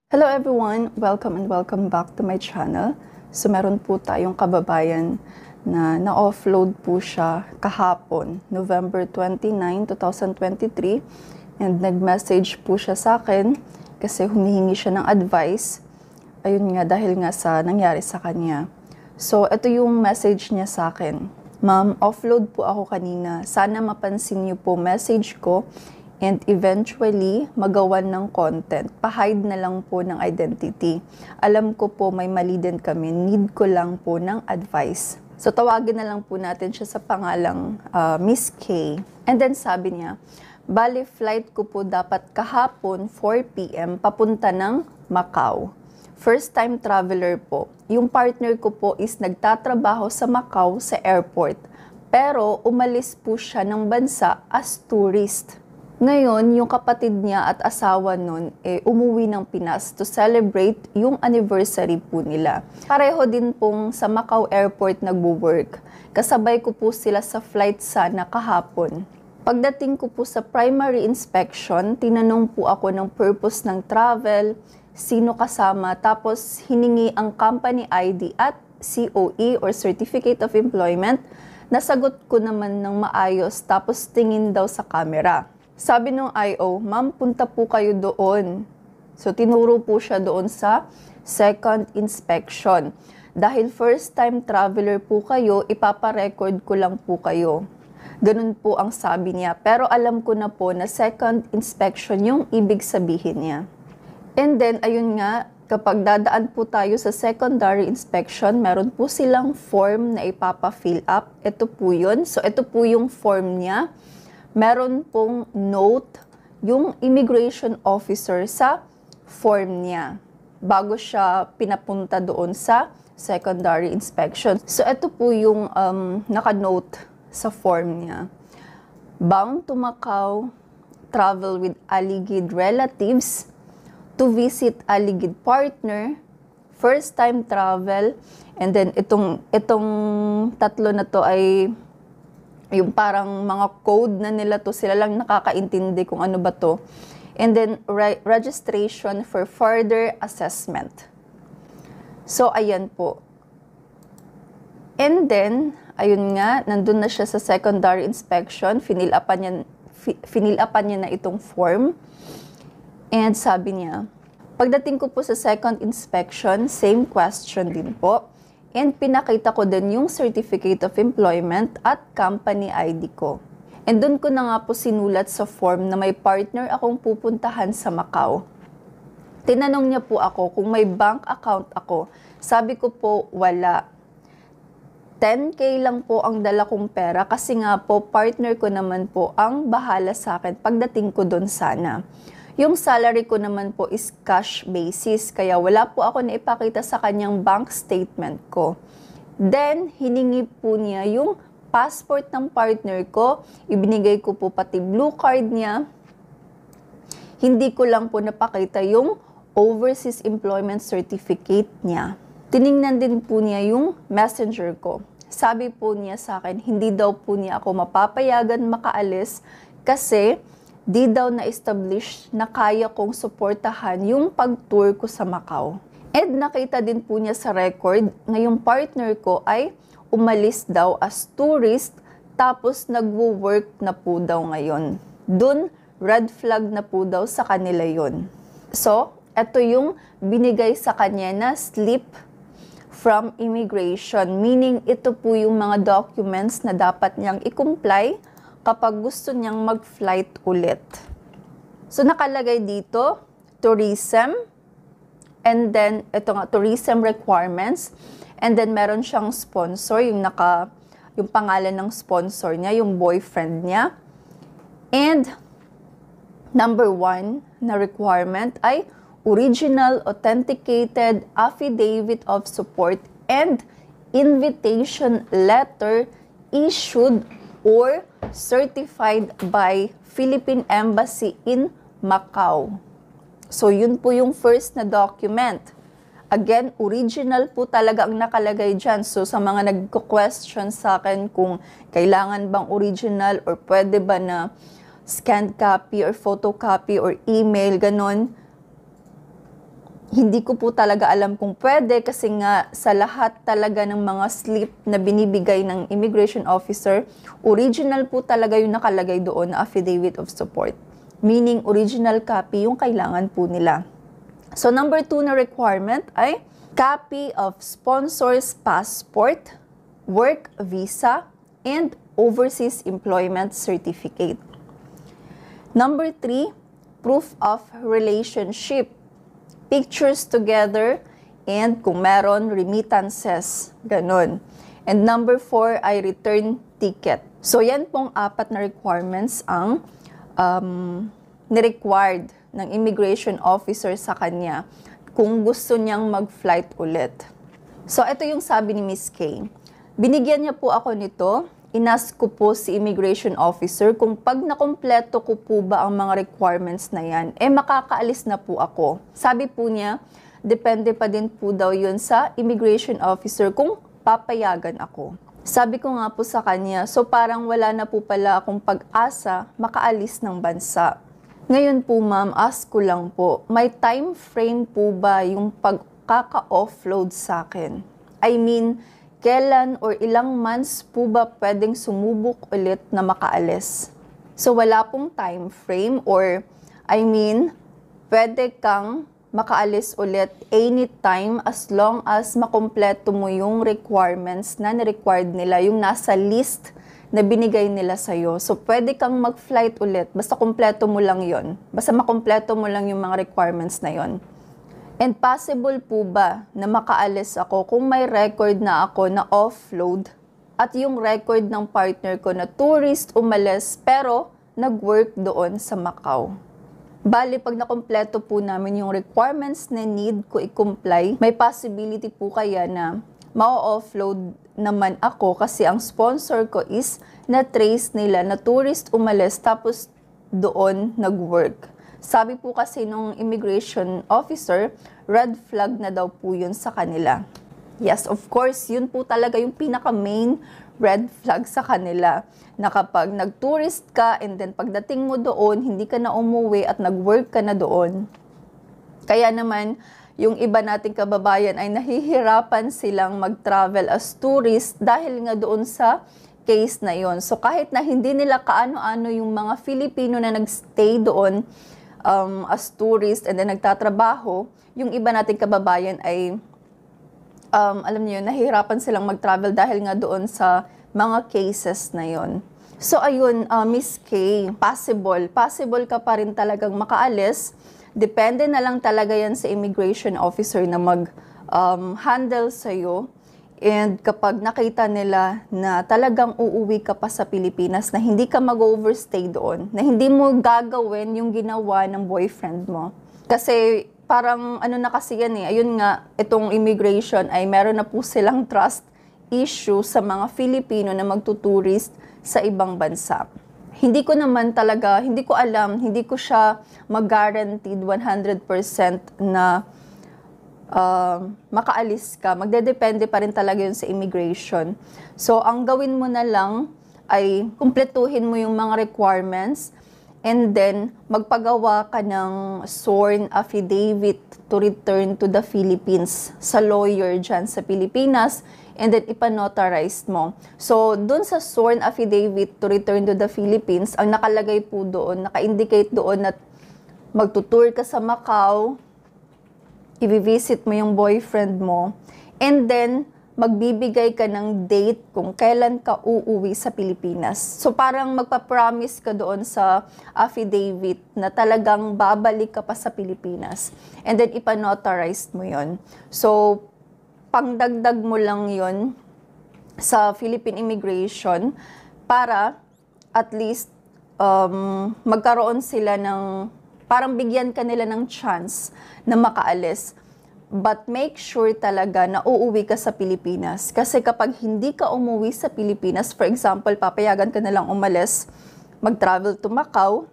Hello everyone! Welcome and welcome back to my channel. So meron po tayong kababayan na na-offload po siya kahapon, November 29, 2023. And nag-message po siya sa akin kasi humihingi siya ng advice. Ayun nga, dahil nga sa nangyari sa kanya. So ito yung message niya sa akin. Ma'am, offload po ako kanina. Sana mapansin niyo po message ko and eventually magawan ng content. Pa-hide na lang po ng identity. Alam ko po may mali din kami. Need ko lang po ng advice. So tawagin na lang po natin siya sa pangalang Miss K. And then sabi niya, bali flight ko po dapat kahapon 4 p.m. papunta ng Macau. First time traveler po. Yung partner ko po is nagtatrabaho sa Macau sa airport. Pero umalis po siya ng bansa as tourist. Ngayon, yung kapatid niya at asawa nun, umuwi ng Pinas to celebrate yung anniversary po nila. Pareho din pong sa Macau Airport nagwo-work. Kasabay ko po sila sa flight sana kahapon. Pagdating ko po sa primary inspection, tinanong po ako ng purpose ng travel, sino kasama, tapos hiningi ang company ID at COE or Certificate of Employment. Nasagot ko naman ng maayos tapos tingin daw sa camera. Sabi nung IO, ma'am, punta po kayo doon. So, tinuro po siya doon sa second inspection. Dahil first time traveler po kayo, ipaparecord ko lang po kayo. Ganun po ang sabi niya. Pero alam ko na po na second inspection yung ibig sabihin niya. And then, ayun nga, kapag dadaan po tayo sa secondary inspection, meron po silang form na ipapa-fill up. Ito po yun. So, ito po yung form niya. Meron pong note yung immigration officer sa form niya bago siya pinapunta doon sa secondary inspection. So, ito po yung naka-note sa form niya. Bound to Macau, travel with alleged relatives, to visit alleged partner, first time travel, and then itong tatlo na to ay yung parang mga code na nila to, sila lang nakakaintindi kung ano ba to. And then, registration for further assessment. So, ayan po. And then, ayun nga, nandun na siya sa secondary inspection, finilapan niya na itong form. And sabi niya, pagdating ko po sa second inspection, same question din po. And pinakita ko din yung Certificate of Employment at Company ID ko. And doon ko na nga po sinulat sa form na may partner akong pupuntahan sa Macau. Tinanong niya po ako kung may bank account ako. Sabi ko po, wala. 10K lang po ang dala kong pera kasi nga po partner ko naman po ang bahala sa akin pagdating ko doon sana. Yung salary ko naman po is cash basis, kaya wala po ako na ipakita sa kanyang bank statement ko. Then, hiningi po niya yung passport ng partner ko, ibinigay ko po pati blue card niya. Hindi ko lang po napakita yung overseas employment certificate niya. Tiningnan din po niya yung messenger ko. Sabi po niya sa akin, hindi daw po niya ako mapapayagan makaalis kasi di daw na-establish na kaya kong suportahan yung pag-tour ko sa Macau. And nakita din po niya sa record na yung partner ko ay umalis daw as tourist tapos nagwo-work na po daw ngayon. Dun, red flag na po daw sa kanila yon. So, ito yung binigay sa kanya na slip from immigration. Meaning, ito po yung mga documents na dapat niyang i-comply kapag gusto niyang mag-flight ulit. So, nakalagay dito, tourism, and then, ito nga, tourism requirements, and then meron siyang sponsor, yung pangalan ng sponsor niya, yung boyfriend niya. And, number 1 na requirement ay original authenticated affidavit of support and invitation letter issued or certified by Philippine Embassy in Macau. So, yun po yung first na document. Again, original po talaga ang nakalagay dyan. So, sa mga nagko-question sa akin kung kailangan bang original or pwede ba na scanned copy or photocopy or email, ganon. Hindi ko po talaga alam kung pwede kasi nga sa lahat talaga ng mga slip na binibigay ng immigration officer, original po talaga yung nakalagay doon na affidavit of support. Meaning, original copy yung kailangan po nila. So, number 2 na requirement ay copy of sponsor's passport, work visa, and overseas employment certificate. Number 3, proof of relationship. Pictures together, and kung meron, remittances. Ganon. And number 4 ay return ticket. So, yan pong 4 na requirements ang ni-required ng immigration officer sa kanya kung gusto niyang mag-flight ulit. So, ito yung sabi ni Miss K. Binigyan niya po ako nito. Inas ko po si immigration officer kung pag nakompleto ko po ba ang mga requirements na yan, makakaalis na po ako. Sabi po niya, depende pa din po daw yun sa immigration officer kung papayagan ako. Sabi ko nga po sa kanya, so parang wala na po pala akong pag-asa makaalis ng bansa. Ngayon po ma'am, ask ko lang po, may time frame po ba yung pagkaka-offload sa akin? I mean, kailan or ilang months po ba pwedeng sumubok ulit na makaalis? So wala pong time frame or pwede kang makaalis ulit anytime as long as makompleto mo yung requirements na ni-required nila, yung nasa list na binigay nila sa'yo. So pwede kang mag-flight ulit, basta kompleto mo lang yon. Basta makompleto mo lang yung mga requirements na yon. And possible po ba na makaalis ako kung may record na ako na offload at yung record ng partner ko na tourist umalis pero nag-work doon sa Macau? Bali, pag nakompleto po namin yung requirements na need ko i-comply, may possibility po kaya na ma-offload naman ako kasi ang sponsor ko is na-trace nila na tourist umalis tapos doon nag-work. Sabi po kasi nung immigration officer, red flag na daw po yun sa kanila. Yes, of course, yun po talaga yung pinaka-main red flag sa kanila. Na kapag nag-tourist ka and then pagdating mo doon, hindi ka na umuwi at nag-work ka na doon. Kaya naman, yung iba nating kababayan ay nahihirapan silang mag-travel as tourist dahil nga doon sa case na yon. So kahit na hindi nila kaano-ano yung mga Filipino na nag-stay doon, as tourist and then nagtatrabaho, yung iba nating kababayan ay alam niyo, nahihirapan silang mag-travel dahil nga doon sa mga cases na yon. So ayun, Miss K, possible ka pa rin talagang makaalis. Depende na lang talaga yan sa immigration officer na mag-handle sa'yo. And kapag nakita nila na talagang uuwi ka pa sa Pilipinas, na hindi ka mag-overstay doon, na hindi mo gagawin yung ginawa ng boyfriend mo. Kasi parang ano na kasi yan ayun nga, itong immigration ay meron na po silang trust issue sa mga Filipino na magtuturist sa ibang bansa. Hindi ko naman talaga, hindi ko alam, hindi ko siya mag-guaranteed 100% na makaalis ka. Magdedepende pa rin talaga yun sa immigration. So, ang gawin mo na lang ay kumpletuhin mo yung mga requirements and then magpagawa ka ng sworn affidavit to return to the Philippines sa lawyer dyan sa Pilipinas and then ipanotarize mo. So, dun sa sworn affidavit to return to the Philippines, ang nakalagay po doon, naka-indicate doon na magtutour ka sa Macau, i-visit mo yung boyfriend mo, and then magbibigay ka ng date kung kailan ka uuwi sa Pilipinas. So parang magpa-promise ka doon sa affidavit na talagang babalik ka pa sa Pilipinas. And then ipanotarize mo yon. So pangdagdag mo lang yon sa Philippine Immigration para at least magkaroon sila ng parang bigyan ka nila ng chance na makaalis. But make sure talaga na uuwi ka sa Pilipinas. Kasi kapag hindi ka umuwi sa Pilipinas, for example, papayagan ka na lang umalis, mag-travel to Macau,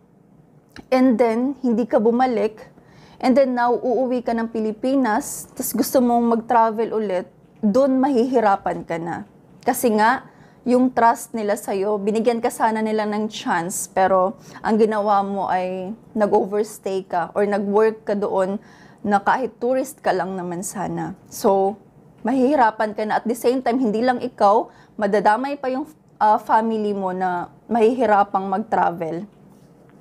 and then hindi ka bumalik, and then now uuwi ka ng Pilipinas, tapos gusto mong mag-travel ulit, doon mahihirapan ka na. Kasi nga, yung trust nila sa'yo, binigyan ka sana nila ng chance, pero ang ginawa mo ay nag-overstay ka or nag-work ka doon na kahit tourist ka lang naman sana. So, mahihirapan ka na at the same time, hindi lang ikaw, madadamay pa yung family mo na mahihirapang mag-travel.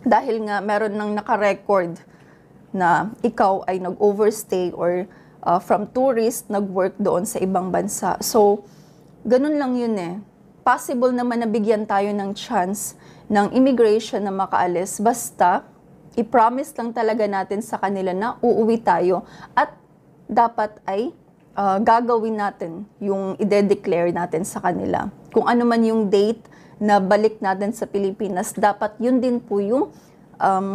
Dahil nga meron nang naka-record na ikaw ay nag-overstay or from tourist, nag-work doon sa ibang bansa. So, ganun lang yun eh. Possible naman na bigyan tayo ng chance ng immigration na makaalis. Basta, i-promise lang talaga natin sa kanila na uuwi tayo at dapat ay gagawin natin yung i-declare natin sa kanila. Kung ano man yung date na balik natin sa Pilipinas, dapat yun din po yung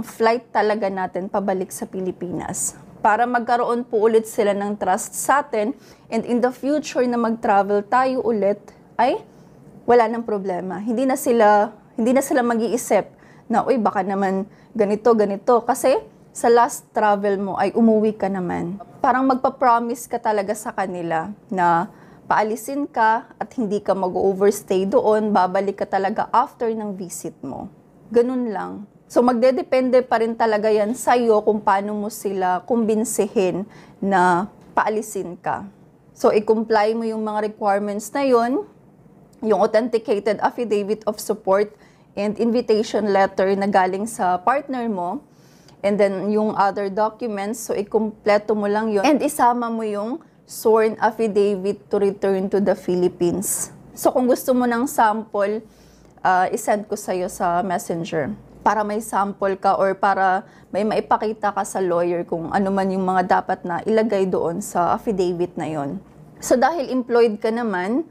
flight talaga natin pabalik sa Pilipinas. Para magkaroon po ulit sila ng trust sa atin and in the future na mag-travel tayo ulit ay wala nang problema. Hindi na sila mag-iisip na uy baka naman ganito kasi sa last travel mo ay umuwi ka naman. Parang magpa-promise ka talaga sa kanila na paalisin ka at hindi ka mag-overstay doon, babalik ka talaga after ng visit mo. Ganun lang. So magdedepende pa rin talaga yan sa'yo kung paano mo sila kumbinsihin na paalisin ka. So i-comply mo yung mga requirements na yon, yung authenticated affidavit of support and invitation letter na galing sa partner mo, and then yung other documents, so ikumpleto mo lang yon and isama mo yung sworn affidavit to return to the Philippines. So kung gusto mo ng sample, isend ko sa'yo sa messenger para may sample ka or para may maipakita ka sa lawyer kung ano man yung mga dapat na ilagay doon sa affidavit na yon. So dahil employed ka naman,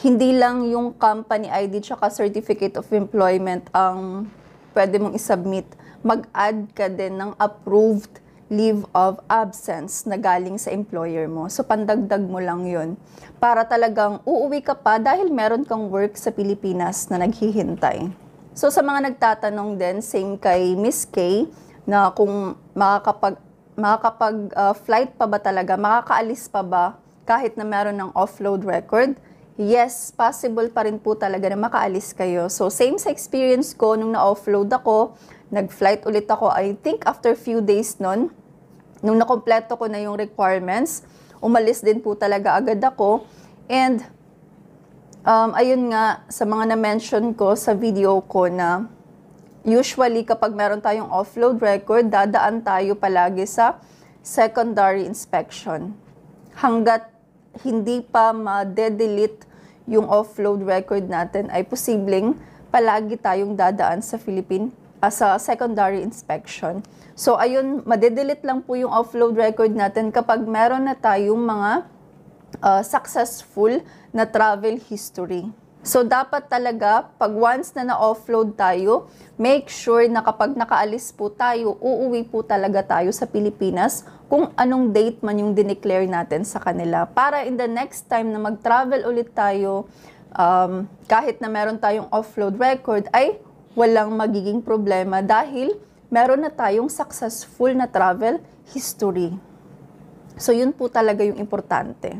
hindi lang yung company ID tsaka certificate of employment ang pwede mong isubmit. Mag-add ka din ng approved leave of absence na galing sa employer mo. So pandagdag mo lang yun. Para talagang uuwi ka pa dahil meron kang work sa Pilipinas na naghihintay. So sa mga nagtatanong din, same kay Miss K, na kung makakapag-flight pa ba talaga, makakaalis pa ba kahit na meron ng offload record? Yes, possible pa rin po talaga na makaalis kayo. So same sa experience ko nung na-offload ako, nag-flight ulit ako, I think after few days nun, nung nakompleto ko na yung requirements, umalis din po talaga agad ako. And ayun nga, sa mga na-mention ko sa video ko na usually kapag meron tayong offload record, dadaan tayo palagi sa secondary inspection. Hanggat hindi pa ma-delete yung offload record natin, ay posibleng palagi tayong dadaan sa sa secondary inspection. So ayun, madedelete lang po yung offload record natin kapag meron na tayong mga successful na travel history. So dapat talaga, pag once na na-offload tayo, make sure na kapag nakaalis po tayo, uuwi po talaga tayo sa Pilipinas kung anong date man yung dineclare natin sa kanila. Para in the next time na mag-travel ulit tayo, kahit na meron tayong offload record, ay walang magiging problema dahil meron na tayong successful na travel history. So yun po talaga yung importante.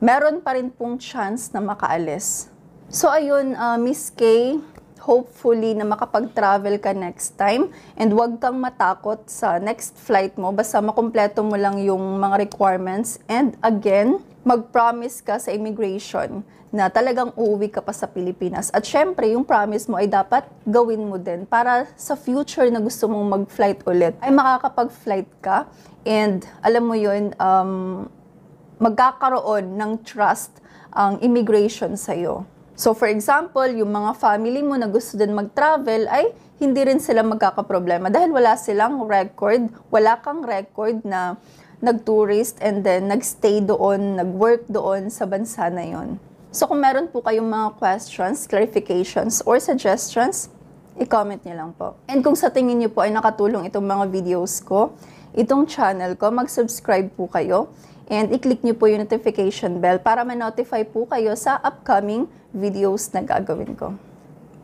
Meron pa rin pong chance na makaalis. So ayun, Miss K, hopefully na makapag-travel ka next time and huwag kang matakot sa next flight mo basta makumpleto mo lang yung mga requirements and again, mag-promise ka sa immigration na talagang uuwi ka pa sa Pilipinas. At syempre, yung promise mo ay dapat gawin mo din para sa future na gusto mong mag-flight ulit ay makakapag-flight ka and alam mo yun, magkakaroon ng trust ang immigration sa'yo. So for example, yung mga family mo na gusto din mag-travel ay hindi rin sila magkakaproblema dahil wala silang record, wala kang record na nag-tourist and then nag-stay doon, nag-work doon sa bansa na yon. So kung meron po kayong mga questions, clarifications, or suggestions, i-comment niyo lang po. And kung sa tingin niyo po ay nakatulong itong mga videos ko, itong channel ko, mag-subscribe po kayo and i-click niyo po yung notification bell para ma-notify po kayo sa upcoming videos na gagawin ko.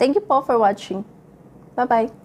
Thank you po for watching. Bye-bye!